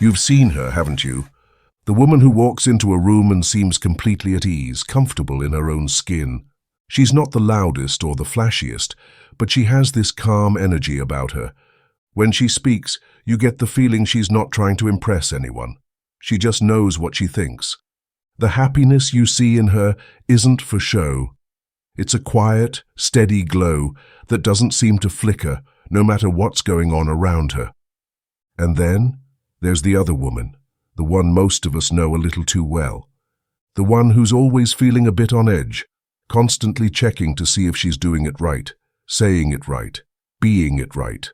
You've seen her, haven't you? The woman who walks into a room and seems completely at ease, comfortable in her own skin. She's not the loudest or the flashiest, but she has this calm energy about her. When she speaks, you get the feeling she's not trying to impress anyone. She just knows what she thinks. The happiness you see in her isn't for show. It's a quiet, steady glow that doesn't seem to flicker, no matter what's going on around her. And then there's the other woman, the one most of us know a little too well. The one who's always feeling a bit on edge, constantly checking to see if she's doing it right, saying it right, being it right.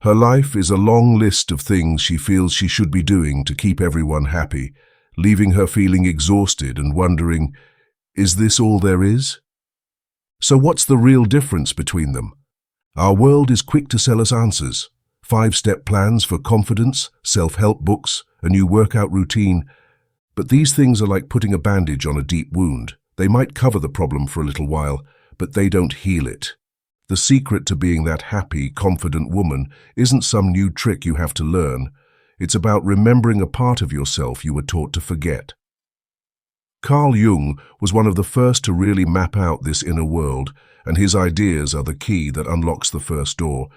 Her life is a long list of things she feels she should be doing to keep everyone happy, leaving her feeling exhausted and wondering, is this all there is? So what's the real difference between them? Our world is quick to sell us answers. 5-step plans for confidence, self-help books, a new workout routine. But these things are like putting a bandage on a deep wound. They might cover the problem for a little while, but they don't heal it. The secret to being that happy, confident woman isn't some new trick you have to learn. It's about remembering a part of yourself you were taught to forget. Carl Jung was one of the first to really map out this inner world, and his ideas are the key that unlocks the first door.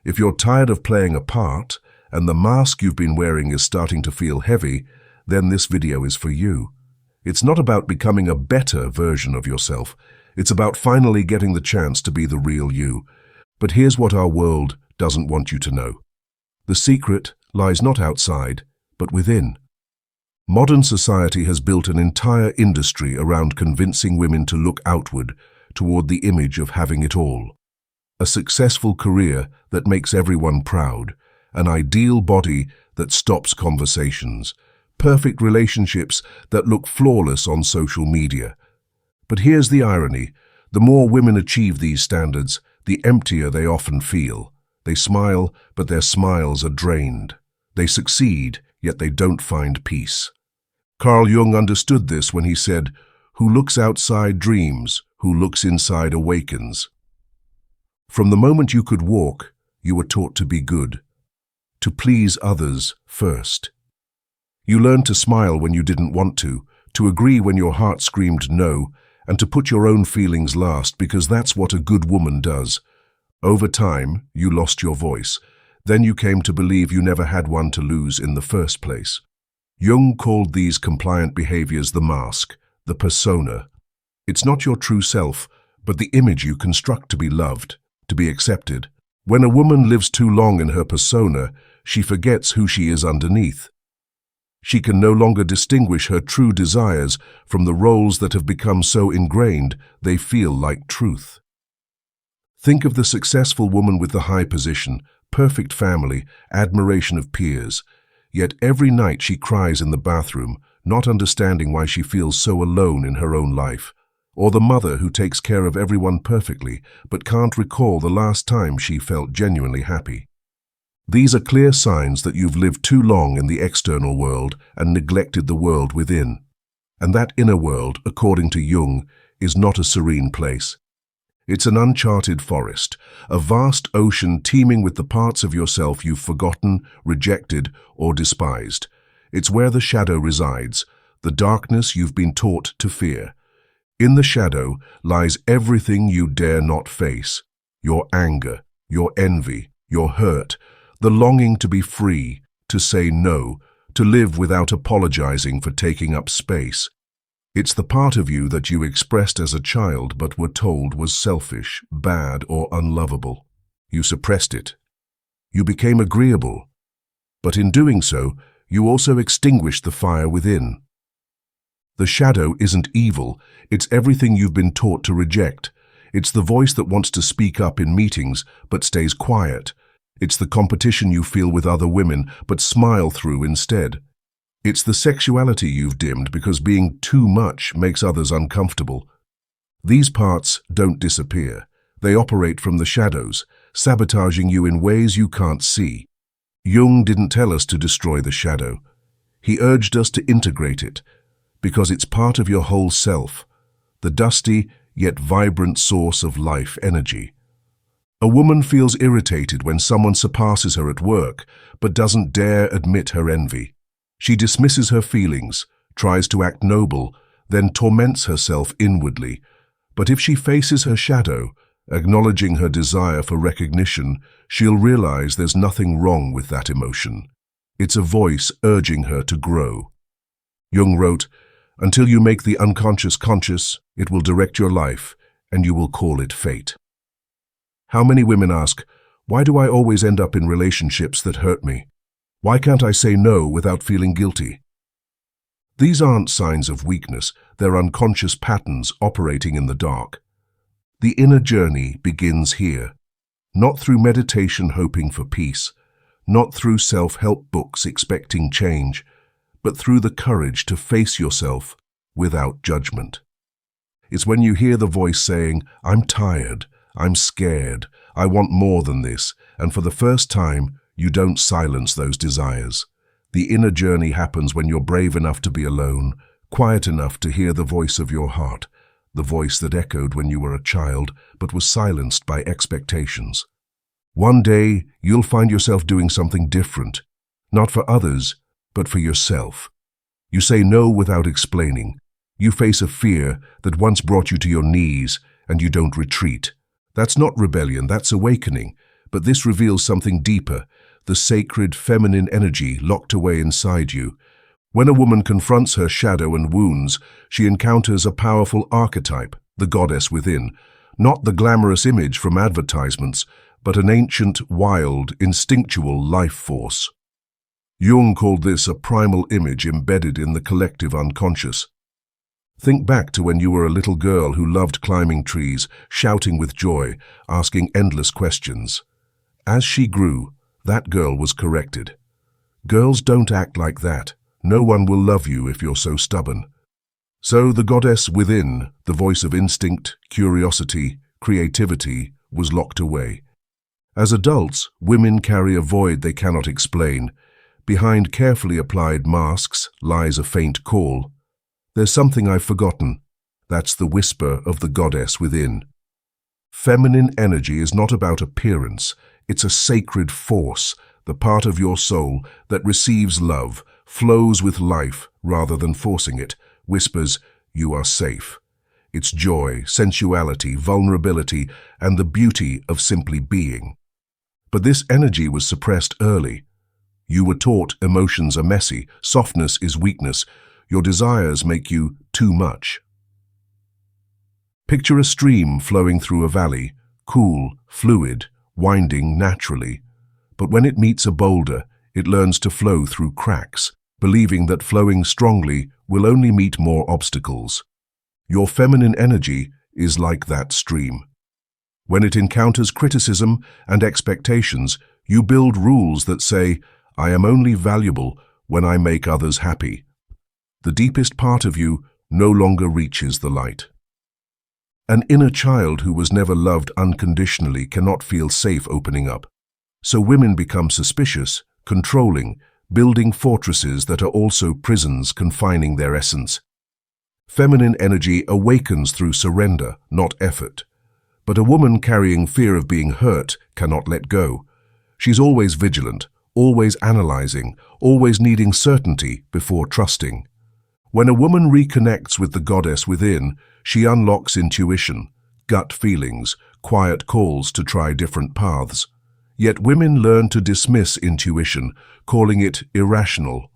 If you're tired of playing a part, and the mask you've been wearing is starting to feel heavy, then this video is for you. It's not about becoming a better version of yourself. It's about finally getting the chance to be the real you. But here's what our world doesn't want you to know. The secret lies not outside, but within. Modern society has built an entire industry around convincing women to look outward, toward the image of having it all. A successful career that makes everyone proud, an ideal body that stops conversations, perfect relationships that look flawless on social media. But here's the irony. The more women achieve these standards, the emptier they often feel. They smile, but their smiles are drained. They succeed, yet they don't find peace. Carl Jung understood this when he said, "Who looks outside dreams, who looks inside awakens." From the moment you could walk, you were taught to be good, to please others first. You learned to smile when you didn't want to agree when your heart screamed no, and to put your own feelings last because that's what a good woman does. Over time, you lost your voice. Then you came to believe you never had one to lose in the first place. Jung called these compliant behaviors the mask, the persona. It's not your true self, but the image you construct to be loved, to be accepted. When a woman lives too long in her persona, she forgets who she is underneath. She can no longer distinguish her true desires from the roles that have become so ingrained they feel like truth. Think of the successful woman with the high position, perfect family, admiration of peers. Yet every night she cries in the bathroom, not understanding why she feels so alone in her own life. Or the mother who takes care of everyone perfectly, but can't recall the last time she felt genuinely happy. These are clear signs that you've lived too long in the external world and neglected the world within. And that inner world, according to Jung, is not a serene place. It's an uncharted forest, a vast ocean teeming with the parts of yourself you've forgotten, rejected, or despised. It's where the shadow resides, the darkness you've been taught to fear. In the shadow lies everything you dare not face: your anger, your envy, your hurt, the longing to be free, to say no, to live without apologizing for taking up space. It's the part of you that you expressed as a child but were told was selfish, bad, or unlovable. You suppressed it. You became agreeable. But in doing so, you also extinguished the fire within. The shadow isn't evil, it's everything you've been taught to reject. It's the voice that wants to speak up in meetings but stays quiet. It's the competition you feel with other women but smile through instead. It's the sexuality you've dimmed because being too much makes others uncomfortable. These parts don't disappear. They operate from the shadows, sabotaging you in ways you can't see. Jung didn't tell us to destroy the shadow. He urged us to integrate it, because it's part of your whole self, the dusty yet vibrant source of life energy. A woman feels irritated when someone surpasses her at work, but doesn't dare admit her envy. She dismisses her feelings, tries to act noble, then torments herself inwardly. But if she faces her shadow, acknowledging her desire for recognition, she'll realize there's nothing wrong with that emotion. It's a voice urging her to grow. Jung wrote, "Until you make the unconscious conscious, it will direct your life, and you will call it fate." How many women ask, "Why do I always end up in relationships that hurt me? Why can't I say no without feeling guilty?" These aren't signs of weakness, they're unconscious patterns operating in the dark. The inner journey begins here, not through meditation hoping for peace, not through self-help books expecting change, but through the courage to face yourself without judgment. It's when you hear the voice saying, "I'm tired, I'm scared, I want more than this," and for the first time, you don't silence those desires. The inner journey happens when you're brave enough to be alone, quiet enough to hear the voice of your heart, the voice that echoed when you were a child but was silenced by expectations. One day, you'll find yourself doing something different, not for others, but for yourself. You say no without explaining. You face a fear that once brought you to your knees, and you don't retreat. That's not rebellion, that's awakening, but this reveals something deeper, the sacred feminine energy locked away inside you. When a woman confronts her shadow and wounds, she encounters a powerful archetype, the goddess within, not the glamorous image from advertisements, but an ancient, wild, instinctual life force. Jung called this a primal image embedded in the collective unconscious. Think back to when you were a little girl who loved climbing trees, shouting with joy, asking endless questions. As she grew, that girl was corrected. Girls don't act like that. No one will love you if you're so stubborn. So the goddess within, the voice of instinct, curiosity, creativity, was locked away. As adults, women carry a void they cannot explain. Behind carefully applied masks lies a faint call. There's something I've forgotten. That's the whisper of the goddess within. Feminine energy is not about appearance. It's a sacred force, the part of your soul that receives love, flows with life rather than forcing it, whispers, "You are safe." It's joy, sensuality, vulnerability, and the beauty of simply being. But this energy was suppressed early. You were taught emotions are messy, softness is weakness, your desires make you too much. Picture a stream flowing through a valley, cool, fluid, winding naturally. But when it meets a boulder, it learns to flow through cracks, believing that flowing strongly will only meet more obstacles. Your feminine energy is like that stream. When it encounters criticism and expectations, you build rules that say, "I am only valuable when I make others happy." The deepest part of you no longer reaches the light. An inner child who was never loved unconditionally cannot feel safe opening up. So women become suspicious, controlling, building fortresses that are also prisons confining their essence. Feminine energy awakens through surrender, not effort. But a woman carrying fear of being hurt cannot let go. She's always vigilant, always analyzing, always needing certainty before trusting. When a woman reconnects with the goddess within, she unlocks intuition, gut feelings, quiet calls to try different paths. Yet women learn to dismiss intuition, calling it irrational.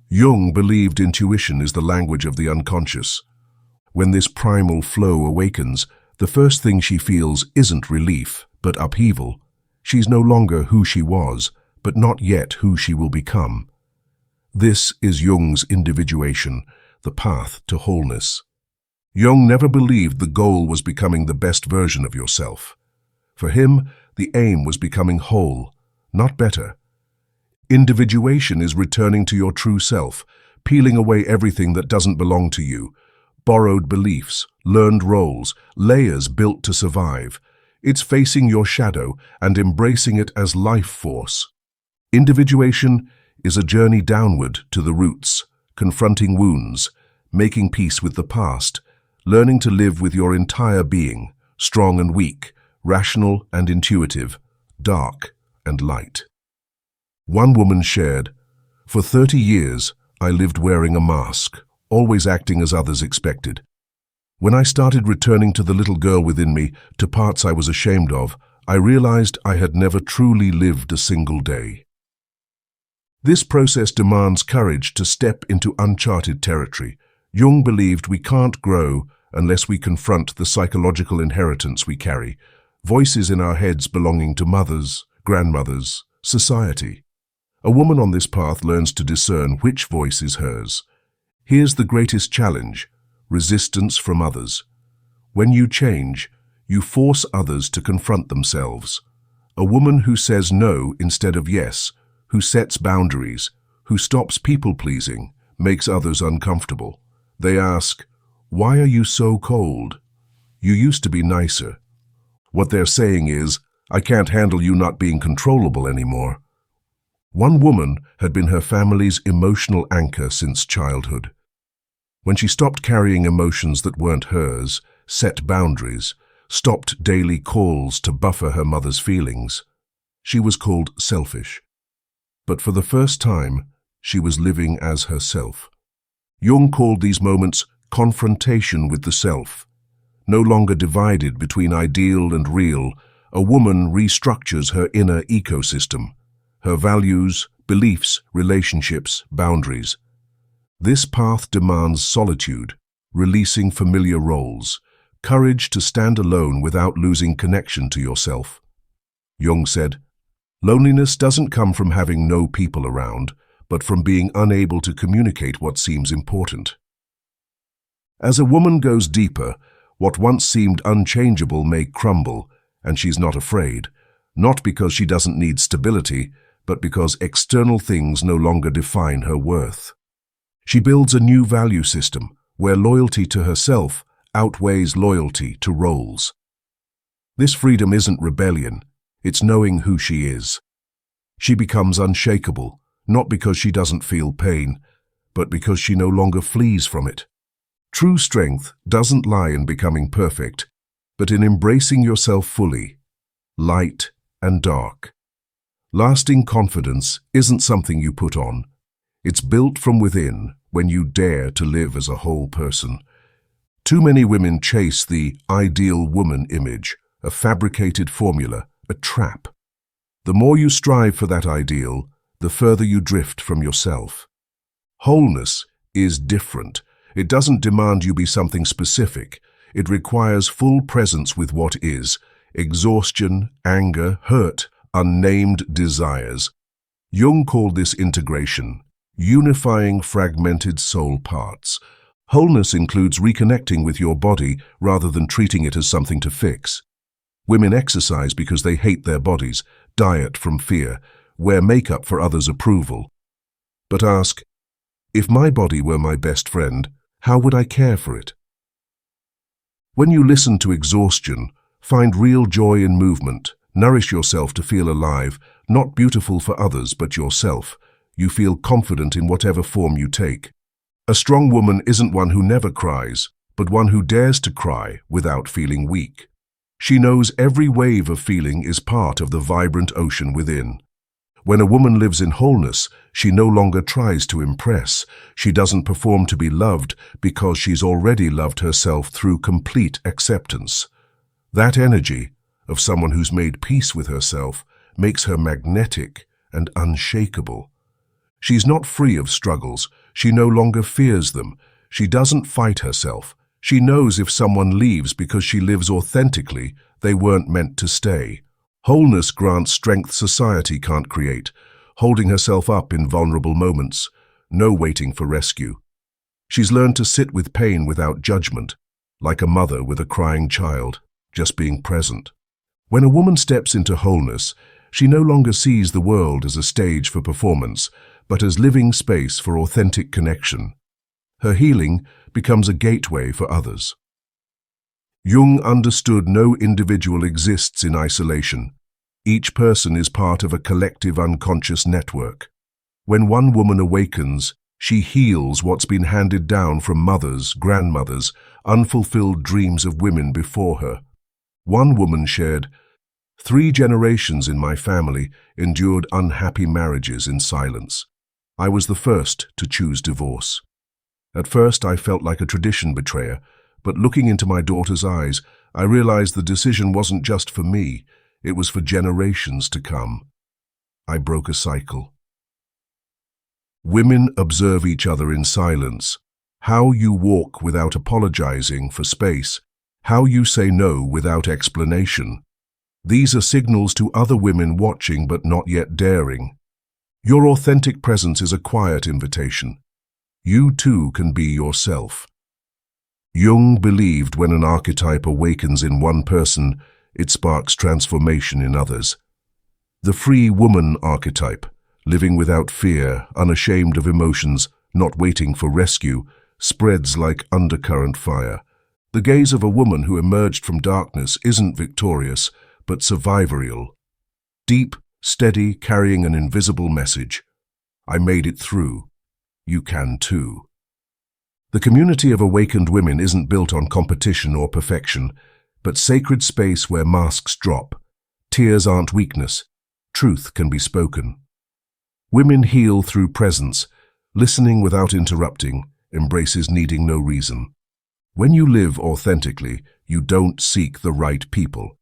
Jung believed intuition is the language of the unconscious. When this primal flow awakens, the first thing she feels isn't relief, but upheaval. She's no longer who she was, but not yet who she will become. This is Jung's individuation, the path to wholeness. Jung never believed the goal was becoming the best version of yourself. For him, the aim was becoming whole, not better. Individuation is returning to your true self, peeling away everything that doesn't belong to you, borrowed beliefs, learned roles, layers built to survive. It's facing your shadow and embracing it as life force. Individuation is a journey downward to the roots, confronting wounds, making peace with the past, learning to live with your entire being, strong and weak, rational and intuitive, dark and light. One woman shared, For 30 years, I lived wearing a mask, always acting as others expected. When I started returning to the little girl within me, to parts I was ashamed of, I realized I had never truly lived a single day. This process demands courage to step into uncharted territory. Jung believed we can't grow unless we confront the psychological inheritance we carry, voices in our heads belonging to mothers, grandmothers, society. A woman on this path learns to discern which voice is hers. Here's the greatest challenge: resistance from others. When you change, you force others to confront themselves. A woman who says no instead of yes, who sets boundaries, who stops people-pleasing, makes others uncomfortable. They ask, "Why are you so cold? You used to be nicer." What they're saying is, "I can't handle you not being controllable anymore." One woman had been her family's emotional anchor since childhood. When she stopped carrying emotions that weren't hers, set boundaries, stopped daily calls to buffer her mother's feelings, she was called selfish. But for the first time, she was living as herself. Jung called these moments confrontation with the self. No longer divided between ideal and real, a woman restructures her inner ecosystem, her values, beliefs, relationships, boundaries. This path demands solitude, releasing familiar roles, courage to stand alone without losing connection to yourself. Jung said, "Loneliness doesn't come from having no people around, but from being unable to communicate what seems important." As a woman goes deeper, what once seemed unchangeable may crumble, and she's not afraid, not because she doesn't need stability, but because external things no longer define her worth. She builds a new value system where loyalty to herself outweighs loyalty to roles. This freedom isn't rebellion, it's knowing who she is. She becomes unshakable, not because she doesn't feel pain, but because she no longer flees from it. True strength doesn't lie in becoming perfect, but in embracing yourself fully, light and dark. Lasting confidence isn't something you put on. It's built from within when you dare to live as a whole person. Too many women chase the ideal woman image, a fabricated formula, a trap. The more you strive for that ideal, the further you drift from yourself. Wholeness is different. It doesn't demand you be something specific. It requires full presence with what is: exhaustion, anger, hurt, unnamed desires. Jung called this integration, unifying fragmented soul parts. Wholeness includes reconnecting with your body rather than treating it as something to fix. Women exercise because they hate their bodies, diet from fear, wear makeup for others' approval. But ask, if my body were my best friend, how would I care for it? When you listen to exhaustion, find real joy in movement, nourish yourself to feel alive, not beautiful for others but yourself. You feel confident in whatever form you take. A strong woman isn't one who never cries, but one who dares to cry without feeling weak. She knows every wave of feeling is part of the vibrant ocean within. When a woman lives in wholeness, she no longer tries to impress. She doesn't perform to be loved because she's already loved herself through complete acceptance. That energy, of someone who's made peace with herself, makes her magnetic and unshakable. She's not free of struggles. She no longer fears them. She doesn't fight herself. She knows if someone leaves because she lives authentically, they weren't meant to stay. Wholeness grants strength society can't create, holding herself up in vulnerable moments, no waiting for rescue. She's learned to sit with pain without judgment, like a mother with a crying child, just being present. When a woman steps into wholeness, she no longer sees the world as a stage for performance, but as living space for authentic connection. Her healing becomes a gateway for others. Jung understood no individual exists in isolation. Each person is part of a collective unconscious network. When one woman awakens, she heals what's been handed down from mothers, grandmothers, unfulfilled dreams of women before her. One woman shared, 3 generations in my family endured unhappy marriages in silence. I was the first to choose divorce. At first, I felt like a tradition betrayer, but looking into my daughter's eyes, I realized the decision wasn't just for me, it was for generations to come. I broke a cycle. Women observe each other in silence. How you walk without apologizing for space. How you say no without explanation. These are signals to other women watching but not yet daring. Your authentic presence is a quiet invitation. You too can be yourself. Jung believed when an archetype awakens in one person, it sparks transformation in others. The free woman archetype, living without fear, unashamed of emotions, not waiting for rescue, spreads like undercurrent fire. The gaze of a woman who emerged from darkness isn't victorious, but survivorial. Deep, steady, carrying an invisible message. I made it through. You can too. The community of awakened women isn't built on competition or perfection, but sacred space where masks drop. Tears aren't weakness. Truth can be spoken. Women heal through presence, listening without interrupting, embraces needing no reason. When you live authentically, you don't seek the right people.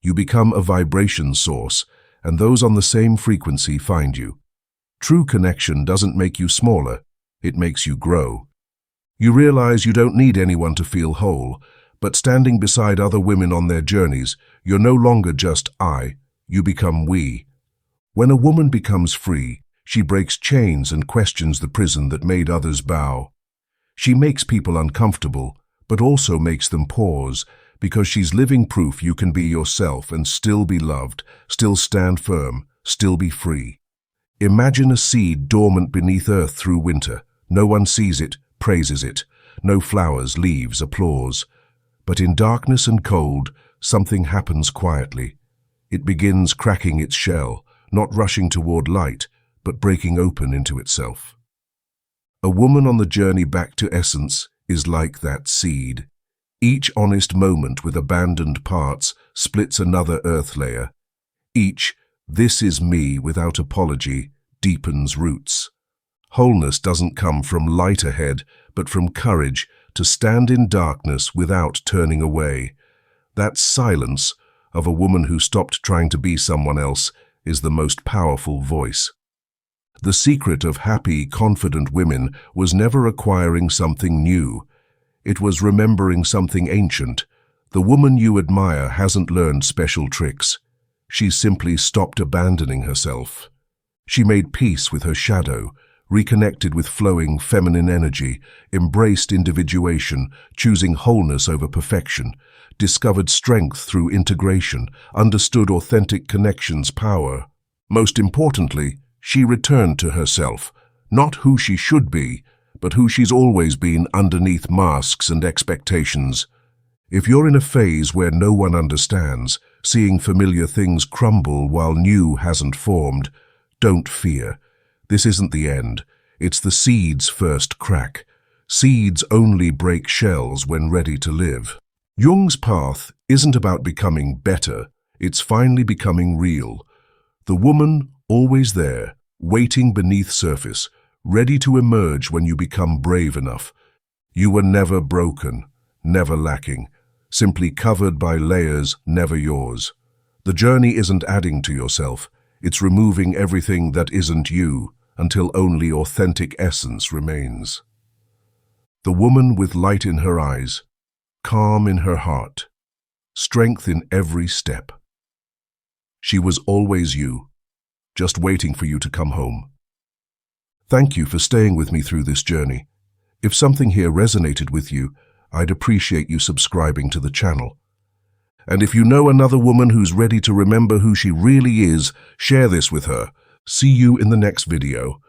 You become a vibration source, and those on the same frequency find you. True connection doesn't make you smaller, it makes you grow. You realize you don't need anyone to feel whole, but standing beside other women on their journeys, you're no longer just I, you become we. When a woman becomes free, she breaks chains and questions the prison that made others bow. She makes people uncomfortable, but also makes them pause, because she's living proof you can be yourself and still be loved, still stand firm, still be free. Imagine a seed dormant beneath earth through winter. No one sees it, praises it. No flowers, leaves, applause. But in darkness and cold, something happens quietly. It begins cracking its shell, not rushing toward light, but breaking open into itself. A woman on the journey back to essence is like that seed. Each honest moment with abandoned parts splits another earth layer. Each, this is me without apology, deepens roots. Wholeness doesn't come from light ahead, but from courage to stand in darkness without turning away. That silence of a woman who stopped trying to be someone else is the most powerful voice. The secret of happy, confident women was never acquiring something new. It was remembering something ancient. The woman you admire hasn't learned special tricks. She's simply stopped abandoning herself. She made peace with her shadow, reconnected with flowing feminine energy, embraced individuation, choosing wholeness over perfection, discovered strength through integration, understood authentic connection's power. Most importantly, she returned to herself, not who she should be, but who she's always been underneath masks and expectations. If you're in a phase where no one understands, seeing familiar things crumble while new hasn't formed, don't fear. This isn't the end. It's the seed's first crack. Seeds only break shells when ready to live. Jung's path isn't about becoming better, it's finally becoming real. The woman, always there, waiting beneath surface, ready to emerge when you become brave enough. You were never broken, never lacking, simply covered by layers never yours. The journey isn't adding to yourself, it's removing everything that isn't you until only authentic essence remains. The woman with light in her eyes, calm in her heart, strength in every step. She was always you, just waiting for you to come home. Thank you for staying with me through this journey. If something here resonated with you, I'd appreciate you subscribing to the channel. And if you know another woman who's ready to remember who she really is, share this with her. See you in the next video.